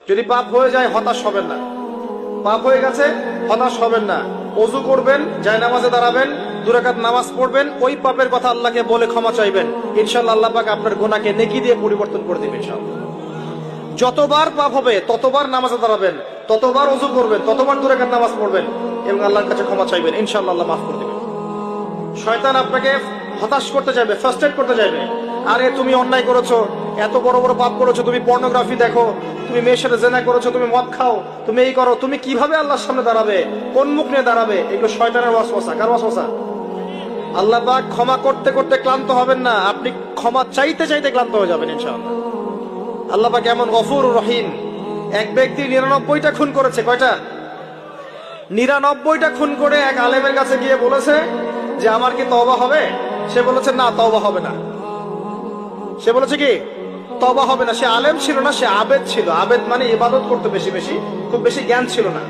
যদি পাপ হয়ে যায় হতাশ হবেন না, পাপ হয়ে গেছে হতাশ হবেন না। ওযু করবেন, জায়নামাজে দাঁড়াবেন, 2 রাকাত নামাজ পড়বেন, ওই পাপের কথা আল্লাহকে বলে ক্ষমা চাইবেন। ইনশাআল্লাহ আল্লাহ পাক আপনার গুনাহকে নেকি দিয়ে পরিবর্তন করে দিবেন ইনশাআল্লাহ। যতবার পাপ হবে ততবার নামাজে দাঁড়াবেন, ততবার ওযু করবেন, ততবার 2 রাকাত নামাজ পড়বেন এবং আল্লাহর কাছে ক্ষমা চাইবেন। ইনশাআল্লাহ আল্লাহ মাফ করে দিবেন। শয়তান আপনাকে হতাশ করতে চাইবে, ফ্রাস্ট্রেট করতে চাইবে। আরে তুমি অন্যায় করেছো, এত বড় বড় পাপ করেছো, তুমি পর্নোগ্রাফি দেখো, তুমি মেয়ের সাথে জেনা করেছো, তুমি মদ খাও, তুমি এই করো, তুমি কিভাবে আল্লাহর সামনে দাঁড়াবে, কোন মুখ নিয়ে দাঁড়াবে? এগুলো শয়তানের ওয়াসওয়াসা। কার ওয়াসওয়াসা? আল্লাহ পাক ক্ষমা করতে করতে ক্লান্ত হবেন না, আপনি ক্ষমা চাইতে চাইতে ক্লান্ত হয়ে যাবেন ইনশাআল্লাহ। আল্লাহ পাক এমন গফুর রহিম। এক ব্যক্তি 99টা খুন করেছে। কয়টা? 99টা খুন করে এক আলেমের কাছে গিয়ে বলেছে যে আমার কি তওবা হবে? সে বলেছে না, তওবা হবে না। সে বলেছে কি তওবা হবে না। সে আলেম ছিল না, সে আবেদ ছিল। আবেদ মানে ইবাদত করতে বেশি বেশি, খুব বেশি জ্ঞান ছিল না।